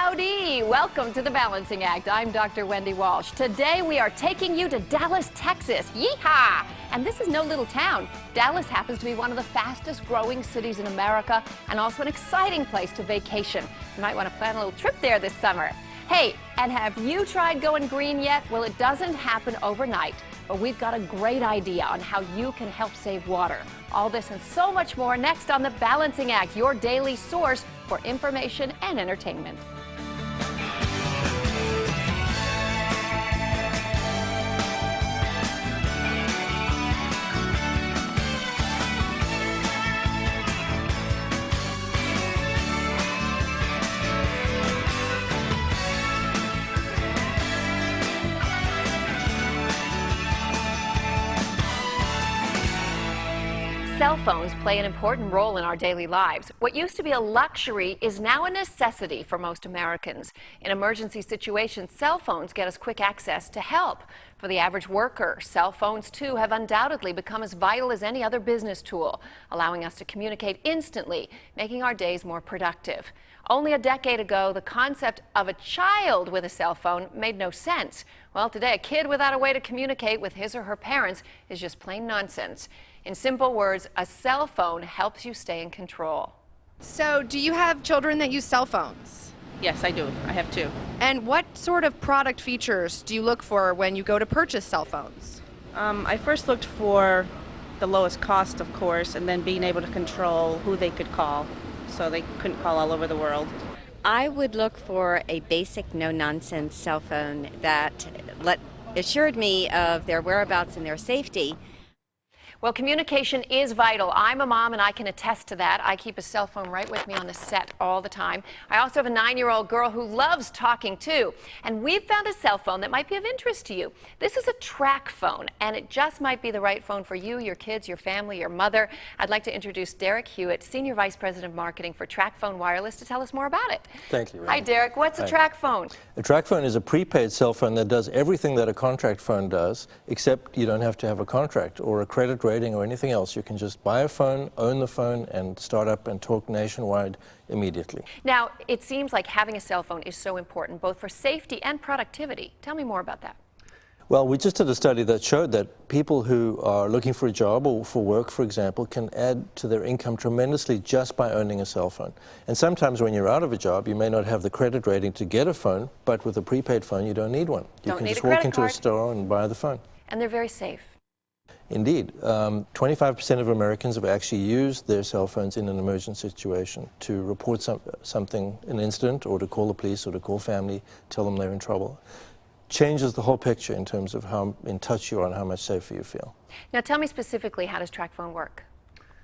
Howdy! Welcome to The Balancing Act. I'm Dr. Wendy Walsh. Today we are taking you to Dallas, Texas. Yeehaw! And this is no little town. Dallas happens to be one of the fastest growing cities in America and also an exciting place to vacation. You might want to plan a little trip there this summer. Hey, and have you tried going green yet? Well, it doesn't happen overnight, but we've got a great idea on how you can help save water. All this and so much more next on The Balancing Act, your daily source for information and entertainment. Cell phones play an important role in our daily lives. What used to be a luxury is now a necessity for most Americans. In emergency situations, cell phones get us quick access to help. For the average worker, cell phones too have undoubtedly become as vital as any other business tool, allowing us to communicate instantly, making our days more productive. Only a decade ago, the concept of a child with a cell phone made no sense. Well, today, a kid without a way to communicate with his or her parents is just plain nonsense. In simple words, a cell phone helps you stay in control. So, do you have children that use cell phones? Yes, I do. I have two. And what sort of product features do you look for when you go to purchase cell phones? I first looked for the lowest cost, of course, and then being able to control who they could call, so they couldn't call all over the world. I would look for a basic, no-nonsense cell phone that assured me of their whereabouts and their safety. Well, communication is vital. I'm a mom and I can attest to that. I keep a cell phone right with me on the set all the time. I also have a 9-year-old girl who loves talking too. And we've found a cell phone that might be of interest to you. This is a track phone, and it just might be the right phone for you, your kids, your family, your mother. I'd like to introduce Derek Hewitt, Senior Vice President of Marketing for Track Phone Wireless, to tell us more about it. Thank you, Randy. Hi, Derek. What's a track phone? A track phone is a prepaid cell phone that does everything that a contract phone does, except you don't have to have a contract or a credit rating or anything else. You can just buy a phone, own the phone, and start up and talk nationwide immediately. Now, it seems like having a cell phone is so important, both for safety and productivity. Tell me more about that. Well, we just did a study that showed that people who are looking for a job or for work, for example, can add to their income tremendously just by owning a cell phone. And sometimes when you're out of a job, you may not have the credit rating to get a phone, but with a prepaid phone, you don't need one. You can just walk into a store and buy the phone. And they're very safe. Indeed. 25% of Americans have actually used their cell phones in an emergency situation to report something, an incident, or to call the police or to call family, tell them they're in trouble. Changes the whole picture in terms of how in touch you are and how much safer you feel. Now tell me specifically, how does track phone work?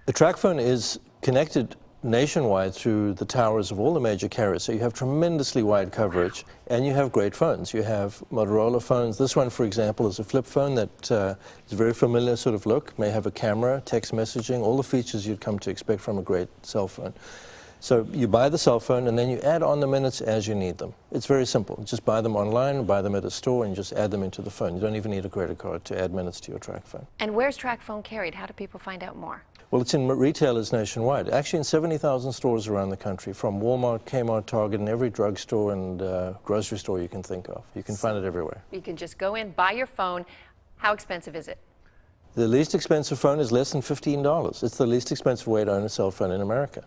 The track phone is connected nationwide through the towers of all the major carriers, so you have tremendously wide coverage, and you have great phones. You have Motorola phones. This one, for example, is a flip phone that is a very familiar sort of look, may have a camera, text messaging, all the features you'd come to expect from a great cell phone. So you buy the cell phone and then you add on the minutes as you need them. It's very simple. Just buy them online, buy them at a store, and just add them into the phone. You don't even need a credit card to add minutes to your track phone. And where's track phone carried? How do people find out more? Well, it's in retailers nationwide, actually in 70,000 stores around the country, from Walmart, Kmart, Target, and every drugstore and grocery store you can think of. You can find it everywhere. You can just go in, buy your phone. How expensive is it? The least expensive phone is less than $15. It's the least expensive way to own a cell phone in America.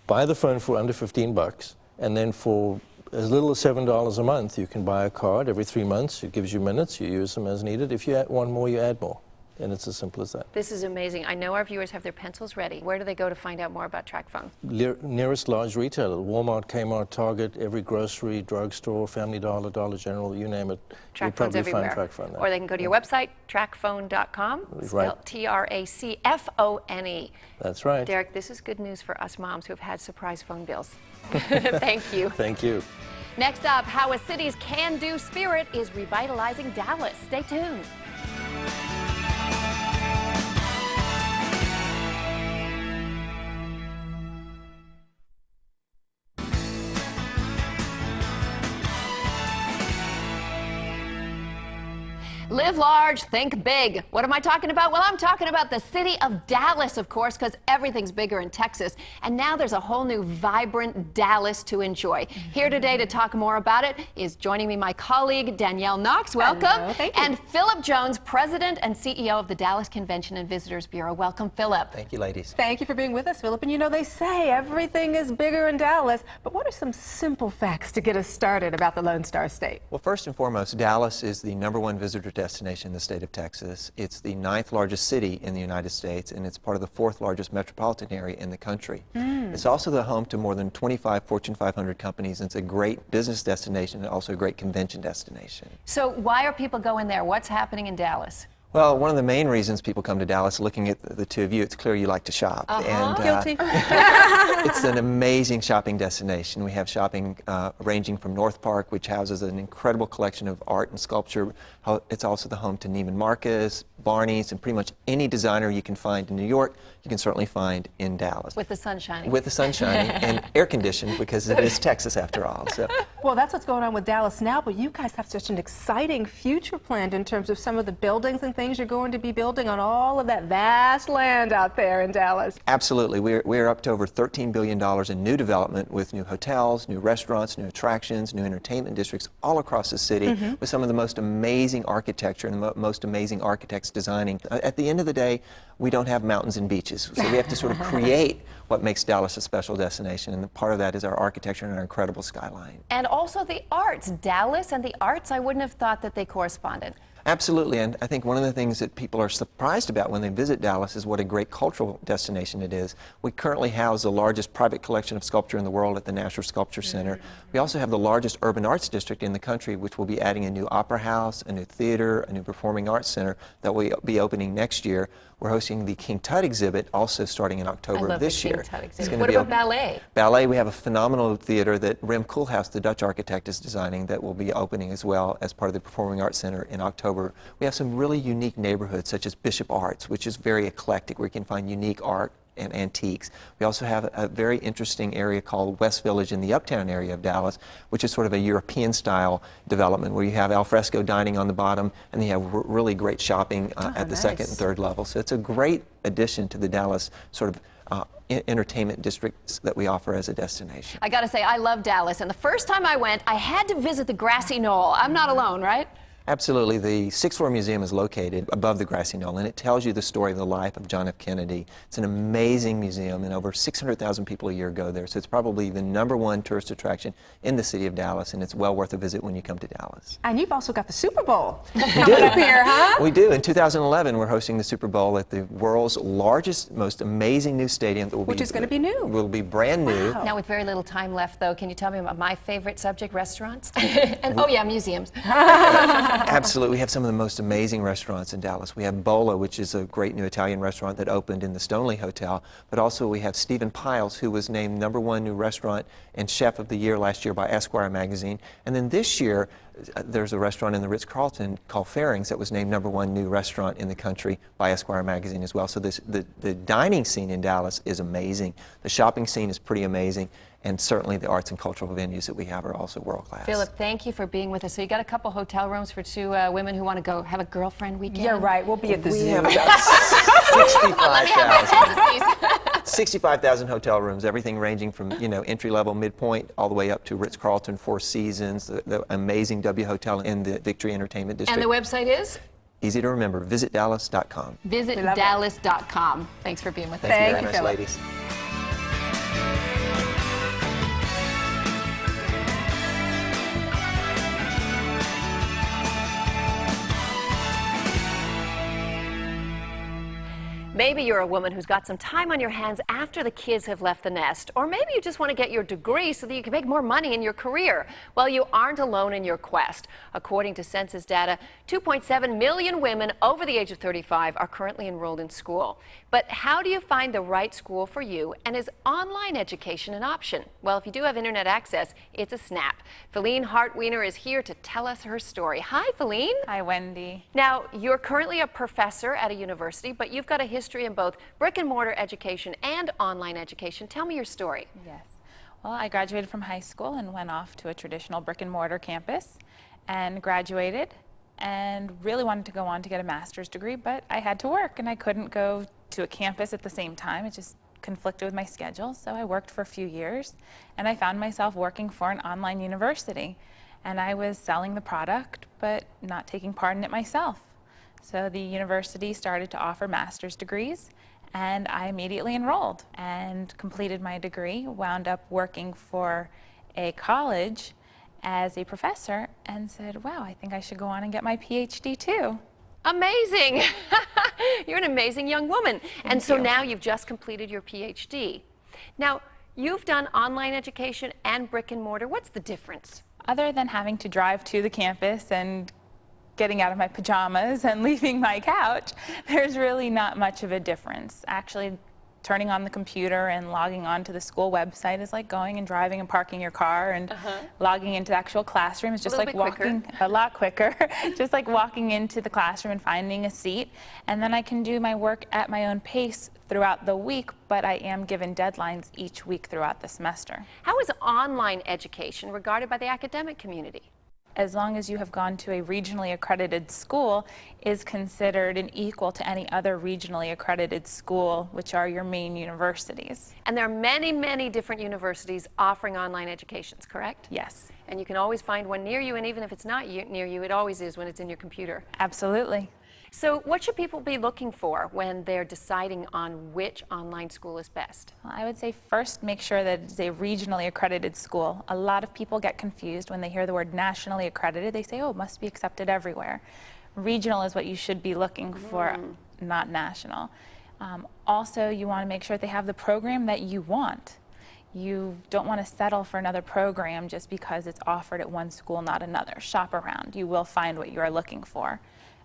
Buy the phone for under $15, and then for as little as $7 a month, you can buy a card every 3 months. It gives you minutes. You use them as needed. If you want more, you add more. And it's as simple as that. This is amazing. I know our viewers have their pencils ready. Where do they go to find out more about track phone? Nearest large retailer, Walmart, Kmart, Target, every grocery, drugstore, Family Dollar, Dollar General, you name it. Track phones everywhere. Find track phone there. Or they can go to your website, trackphone.com, spelled T-R-A-C-F-O-N-E. That's right. Derek, this is good news for us moms who've had surprise phone bills. Thank you. Thank you. Next up, how a city's can-do spirit is revitalizing Dallas. Stay tuned. Live large, think big. What am I talking about? Well, I'm talking about the city of Dallas, of course, because everything's bigger in Texas. And now there's a whole new vibrant Dallas to enjoy. Here today to talk more about it is joining me my colleague Danielle Knox. Welcome. Hello, thank you. And Philip Jones, President and CEO of the Dallas Convention and Visitors Bureau. Welcome, Philip. Thank you, ladies. Thank you for being with us, Philip. And you know, they say everything is bigger in Dallas, but what are some simple facts to get us started about the Lone Star State? Well, first and foremost, Dallas is the #1 visitor destination in the state of Texas. It's the 9th largest city in the United States, and it's part of the 4th largest metropolitan area in the country. It's also the home to more than 25 Fortune 500 companies, and it's a great business destination and also a great convention destination. So why are people going there? What's happening in Dallas? Well, one of the main reasons people come to Dallas, looking at the two of you, it's clear you like to shop. Guilty. It's an amazing shopping destination. We have shopping ranging from North Park, which houses an incredible collection of art and sculpture. It's also the home to Neiman Marcus, Barney's, and pretty much any designer you can find in New York, you can certainly find in Dallas. With the sun shining. With the sun shining and air conditioned, because it is Texas after all. So. Well, that's what's going on with Dallas now, but you guys have such an exciting future planned in terms of some of the buildings and things you're going to be building on all of that vast land out there in Dallas. Absolutely. We're up to over $13 billion in new development with new hotels, new restaurants, new attractions, new entertainment districts all across the city with some of the most amazing architecture and the most amazing architects designing. At the end of the day, we don't have mountains and beaches, so we have to sort of create what makes Dallas a special destination, and part of that is our architecture and our incredible skyline. And also the arts. Dallas and the arts, I wouldn't have thought that they corresponded. Absolutely, and I think one of the things that people are surprised about when they visit Dallas is what a great cultural destination it is. We currently house the largest private collection of sculpture in the world at the National Sculpture Center. We also have the largest urban arts district in the country, which will be adding a new opera house, a new theater, a new performing arts center that will be opening next year. We're hosting the King Tut exhibit, also starting in October of this year. What about ballet? Ballet, we have a phenomenal theater that Rem Koolhaas, the Dutch architect, is designing that will be opening as well as part of the Performing Arts Center in October. We have some really unique neighborhoods, such as Bishop Arts, which is very eclectic, where you can find unique art and antiques. We also have a very interesting area called West Village in the uptown area of Dallas, which is sort of a European-style development where you have al fresco dining on the bottom, and you have really great shopping at the second and third level. So it's a great addition to the Dallas sort of entertainment districts that we offer as a destination. I gotta say, I love Dallas, and the first time I went, I had to visit the Grassy Knoll. I'm not alone, right? Absolutely. The 6th floor museum is located above the Grassy Knoll, and it tells you the story of the life of John F. Kennedy. It's an amazing museum, and over 600,000 people a year go there, so it's probably the #1 tourist attraction in the city of Dallas, and it's well worth a visit when you come to Dallas. And you've also got the Super Bowl coming up here, huh? We do. In 2011, we're hosting the Super Bowl at the world's largest, most amazing new stadium that will Which is going to be new. Will be brand new. Now, with very little time left, though, can you tell me about my favorite subject, restaurants? And, oh, yeah, museums. Absolutely. We have some of the most amazing restaurants in Dallas. We have Bola, which is a great new Italian restaurant that opened in the Stoneleigh Hotel, but also we have Stephen Piles, who was named #1 new restaurant and chef of the year last year by Esquire magazine. And then this year, there's a restaurant in the Ritz-Carlton called Fairings that was named #1 new restaurant in the country by Esquire magazine as well. So the dining scene in Dallas is amazing. The shopping scene is pretty amazing. And certainly the arts and cultural venues that we have are also world-class. Philip, thank you for being with us. So you got a couple hotel rooms for two women who want to go have a girlfriend weekend? Yeah, right. We'll be at the zoo. We have about 65,000. 65,000 hotel rooms, everything ranging from, you know, entry-level, midpoint, all the way up to Ritz-Carlton, Four Seasons, the amazing W Hotel in the Victory Entertainment District. And the website is? Easy to remember, visitdallas.com. Visitdallas.com. Thanks for being with us. Thank you Thank very you, much, Philip. ladies. Maybe you're a woman who's got some time on your hands after the kids have left the nest, or maybe you just want to get your degree so that you can make more money in your career. Well, you aren't alone in your quest. According to census data, 2.7 million women over the age of 35 are currently enrolled in school. But how do you find the right school for you, and is online education an option? Well, if you do have internet access, it's a snap. Phileen Hartwiener is here to tell us her story. Hi, Phileen. Hi, Wendy. Now, you're currently a professor at a university, but you've got a history in both brick and mortar education and online education. Tell me your story. Yes. Well, I graduated from high school and went off to a traditional brick and mortar campus and graduated and really wanted to go on to get a master's degree, but I had to work and I couldn't go to a campus at the same time. It just conflicted with my schedule, so I worked for a few years and I found myself working for an online university, and I was selling the product but not taking part in it myself. So the university started to offer master's degrees, and I immediately enrolled and completed my degree, wound up working for a college as a professor, and said, wow, I think I should go on and get my Ph.D. too. Amazing. You're an amazing young woman. And so now you've just completed your Ph.D. Now, you've done online education and brick and mortar. What's the difference? Other than having to drive to the campus and getting out of my pajamas and leaving my couch, there's really not much of a difference. Actually, turning on the computer and logging on to the school website is like going and driving and parking your car, and logging into the actual classroom is just like walking a lot quicker, just like walking into the classroom and finding a seat. And then I can do my work at my own pace throughout the week, but I am given deadlines each week throughout the semester. How is online education regarded by the academic community? As long as you have gone to a regionally accredited school, is considered an equal to any other regionally accredited school, which are your main universities. And there are many, many different universities offering online educations, correct? Yes. And you can always find one near you, and even if it's not near you, it always is when it's in your computer. Absolutely. So what should people be looking for when they're deciding on which online school is best? Well, I would say first make sure that it's a regionally accredited school. A lot of people get confused when they hear the word nationally accredited. They say, oh, it must be accepted everywhere. Regional is what you should be looking for, not national. Also, you want to make sure they have the program that you want. You don't want to settle for another program just because it's offered at one school, not another. Shop around. You will find what you are looking for.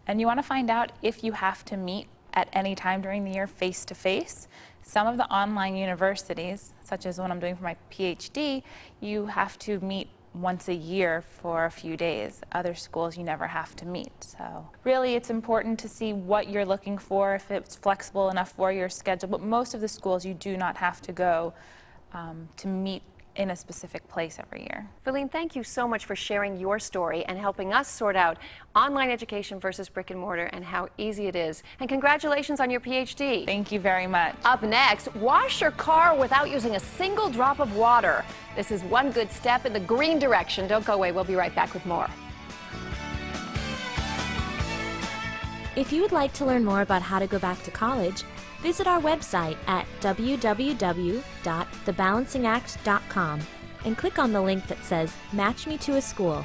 And you want to find out if you have to meet at any time during the year face-to-face. Some of the online universities, such as what I'm doing for my PhD, you have to meet once a year for a few days. Other schools you never have to meet. So really it's important to see what you're looking for, if it's flexible enough for your schedule. But most of the schools you do not have to go to meet in a specific place every year. Phileen, thank you so much for sharing your story and helping us sort out online education versus brick and mortar and how easy it is. And congratulations on your PhD. Thank you very much. Up next, wash your car without using a single drop of water. This is one good step in the green direction. Don't go away. We'll be right back with more. If you would like to learn more about how to go back to college, visit our website at www.thebalancingact.com and click on the link that says Match Me to a School.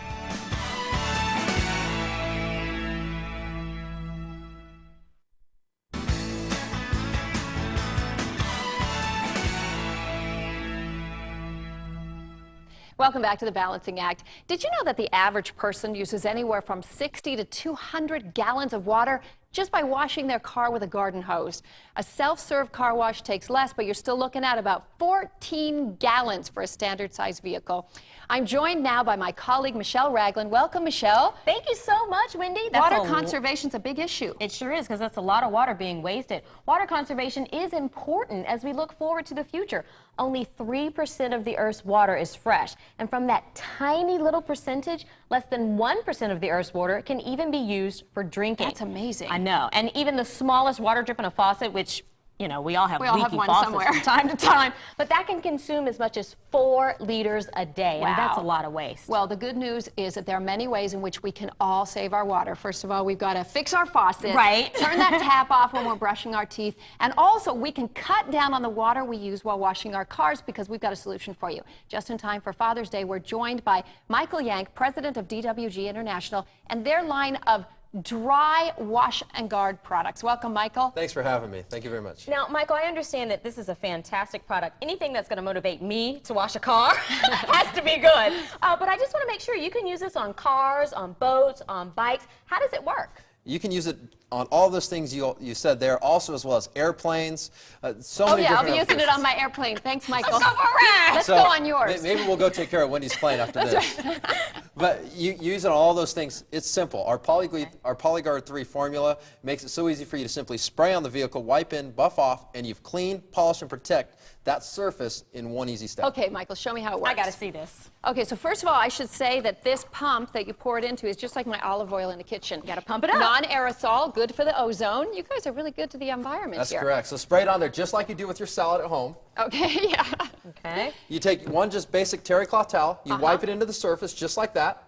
Welcome back to The Balancing Act. Did you know that the average person uses anywhere from 60 to 200 gallons of water just by washing their car with a garden hose? A self-serve car wash takes less, but you're still looking at about 14 gallons for a standard-sized vehicle. I'm joined now by my colleague, Michelle Ragland. Welcome, Michelle. Thank you so much, Wendy. Water conservation's a big issue. It sure is, because that's a lot of water being wasted. Water conservation is important as we look forward to the future. Only 3% of the Earth's water is fresh, and from that tiny little percentage, less than 1% of the Earth's water can even be used for drinking. That's amazing. I know. And even the smallest water drip in a faucet, which, you know, we all have leaky one faucets somewhere from time to time, but that can consume as much as 4 liters a day, and that's a lot of waste. Well, the good news is that there are many ways in which we can all save our water. First of all, we've got to fix our faucets, right? Turn that tap off when we're brushing our teeth, and also we can cut down on the water we use while washing our cars, because we've got a solution for you. Just in time for Father's Day, we're joined by Michael Yank, president of DWG International, and their line of dry wash and guard products. Welcome, Michael. Thanks for having me. Thank you very much. Now, Michael, I understand that this is a fantastic product. Anything that's going to motivate me to wash a car has to be good. But I just want to make sure you can use this on cars, on boats, on bikes. How does it work? You can use it on all those things you said there, also as well as airplanes. I'll be using it on my airplane. Thanks, Michael. Let's go for a ride. Let's go on yours. Maybe we'll go take care of Wendy's plane after this. Right. But you use it on all those things. It's simple. Our PolyGuard 3 formula makes it so easy for you to simply spray on the vehicle, wipe in, buff off, and you've cleaned, polished, and protect that surface in one easy step. Okay, Michael, show me how it works. I got to see this. Okay, so first of all, I should say that this pump that you pour it into is just like my olive oil in the kitchen. Got to pump it up. Non-aerosol, good for the ozone. You guys are really good to the environment That's here. correct. So spray it on there just like you do with your salad at home. Okay, yeah. Okay. You take one just basic terry cloth towel, you wipe it into the surface just like that.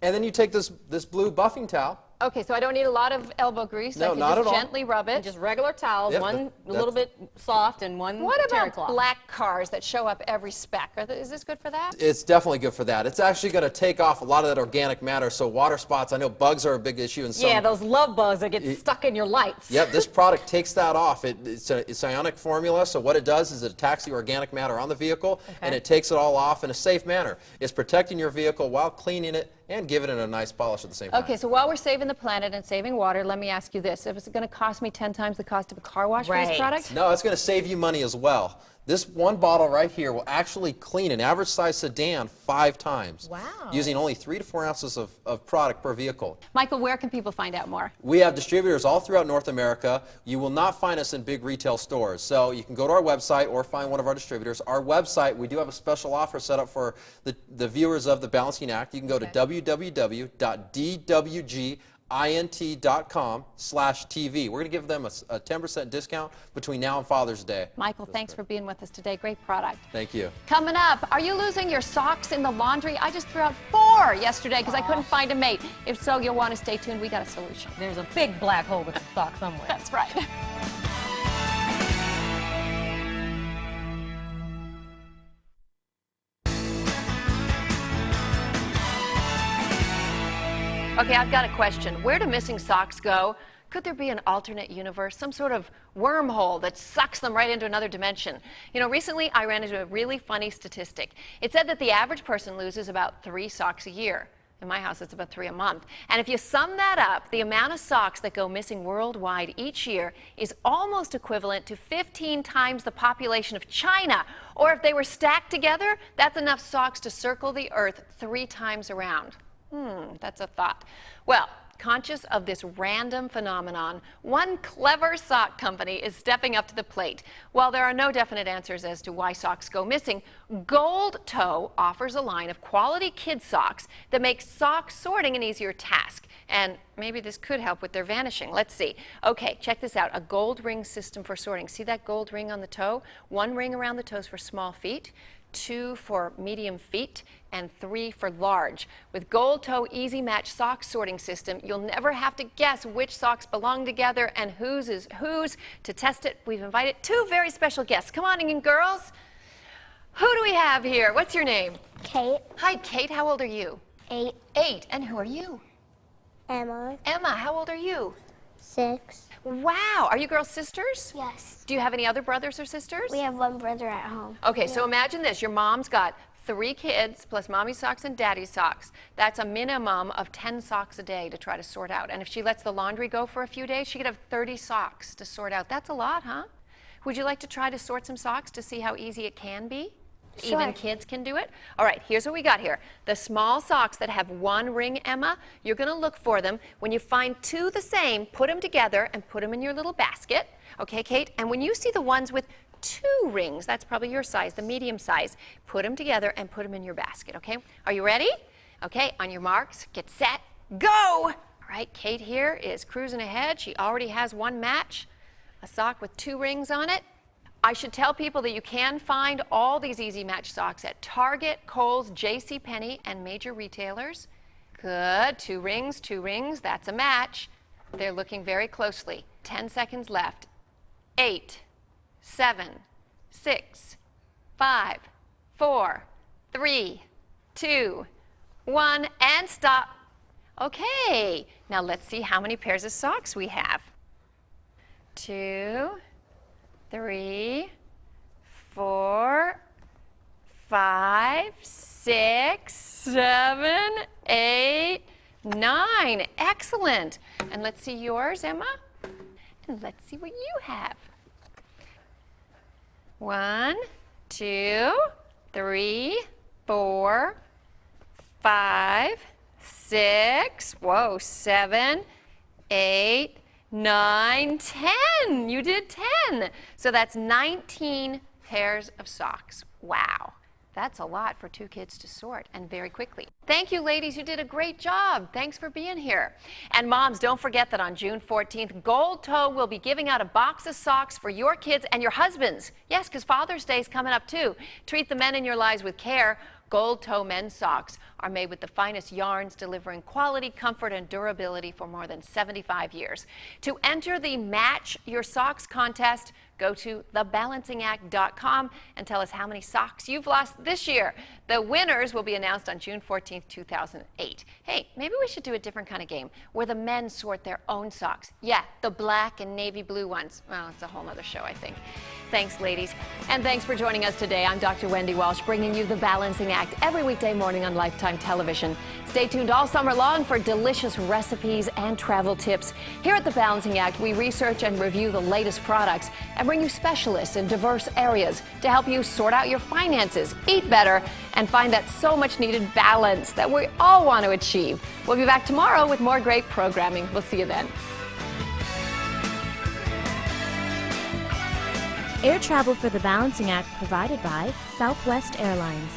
And then you take this blue buffing towel. Okay, so I don't need a lot of elbow grease. No, I can not just at all. gently rub it. Just regular towels, Yep, one a little bit soft and one What terry about cloth. black cars that show up every speck? Is this good for that? It's definitely good for that. It's actually going to take off a lot of that organic matter. So water spots, I know bugs are a big issue in some. Yeah, those love bugs that get stuck in your lights. Yep, this product takes that off. It's an ionic formula, so what it does is it attacks the organic matter on the vehicle, and it takes it all off in a safe manner. It's protecting your vehicle while cleaning it and giving it a nice polish at the same time. Okay, so while we're saving the planet and saving water, let me ask you this. Is it going to cost me 10 times the cost of a car wash for this product? No, it's going to save you money as well. This one bottle right here will actually clean an average size sedan 5 times. Wow. Using only 3 to 4 ounces of product per vehicle. Michael, where can people find out more? We have distributors all throughout North America. You will not find us in big retail stores. So you can go to our website or find one of our distributors. Our website, we do have a special offer set up for the viewers of the Balancing Act. You can go to www.dwgint.com/TV. We're going to give them a 10% discount between now and Father's Day. Michael, thanks for being with us today. Great product. Thank you. Coming up, are you losing your socks in the laundry? I just threw out 4 yesterday because I couldn't find a mate. If so, you'll want to stay tuned. We got a solution. There's a big black hole with the sock somewhere. That's right. Okay, I've got a question. Where do missing socks go? Could there be an alternate universe, some sort of wormhole that sucks them right into another dimension? You know, recently I ran into a really funny statistic. It said that the average person loses about 3 socks a year. In my house, it's about 3 a month. And if you sum that up, the amount of socks that go missing worldwide each year is almost equivalent to 15 times the population of China. Or if they were stacked together, that's enough socks to circle the earth 3 times around. That's a thought. Well, conscious of this random phenomenon, one clever sock company is stepping up to the plate. While there are no definite answers as to why socks go missing, Gold Toe offers a line of quality kid socks that makes sock sorting an easier task. And maybe this could help with their vanishing. Let's see. Okay, check this out. A gold ring system for sorting. See that gold ring on the toe? 1 ring around the toes for small feet, 2 for medium feet, and 3 for large. With Gold Toe Easy Match sock sorting system, you'll never have to guess which socks belong together and whose is whose. To test it, we've invited 2 very special guests. Come on in, girls. Who do we have here? What's your name? Kate. Hi, Kate. How old are you? 8. 8. And who are you? Emma. Emma. How old are you? 6. Wow. Are you girls sisters? Yes. Do you have any other brothers or sisters? We have 1 brother at home. Okay, so imagine this. Your mom's got 3 kids plus mommy's socks and daddy's socks. That's a minimum of 10 socks a day to try to sort out. And if she lets the laundry go for a few days, she could have 30 socks to sort out. That's a lot, huh? Would you like to try to sort some socks to see how easy it can be? Sure. Even kids can do it? All right, here's what we got here. The small socks that have 1 ring, Emma, you're going to look for them. When you find 2 the same, put them together and put them in your little basket. Okay, Kate? And when you see the ones with 2 rings, that's probably your size, the medium size, put them together and put them in your basket, okay? Are you ready? Okay, on your marks, get set, go! All right, Kate here is cruising ahead. She already has 1 match, a sock with 2 rings on it. I should tell people that you can find all these Easy Match socks at Target, Kohl's, JCPenney, and major retailers. Good. 2 rings, 2 rings. That's a match. They're looking very closely. 10 seconds left. 8, 7, 6, 5, 4, 3, 2, 1, and stop. Okay. Now let's see how many pairs of socks we have. 2, 3, 4, 5, 6, 7, 8, 9. Excellent. And let's see yours, Emma. And let's see what you have. 1, 2, 3, 4, 5, 6, whoa, 7, 8, 9, 10. You did 10. So that's 19 pairs of socks. Wow. That's a lot for 2 kids to sort, and very quickly. Thank you, ladies. You did a great job. Thanks for being here. And moms, don't forget that on June 14th, Gold Toe will be giving out a box of socks for your kids and your husbands. Yes, because Father's Day is coming up, too. Treat the men in your lives with care. Gold Toe men's socks are made with the finest yarns, delivering quality, comfort, and durability for more than 75 years. To enter the Match Your Socks contest, go to thebalancingact.com and tell us how many socks you've lost this year. The winners will be announced on June 14th, 2008. Hey, maybe we should do a different kind of game where the men sort their own socks. Yeah, the black and navy blue ones. Well, it's a whole other show, I think. Thanks, ladies. And thanks for joining us today. I'm Dr. Wendy Walsh, bringing you The Balancing Act every weekday morning on Lifetime Television. Stay tuned all summer long for delicious recipes and travel tips. Here at The Balancing Act, we research and review the latest products and bring you specialists in diverse areas to help you sort out your finances, eat better, and find that so much needed balance that we all want to achieve. We'll be back tomorrow with more great programming. We'll see you then. Air travel for The Balancing Act provided by Southwest Airlines.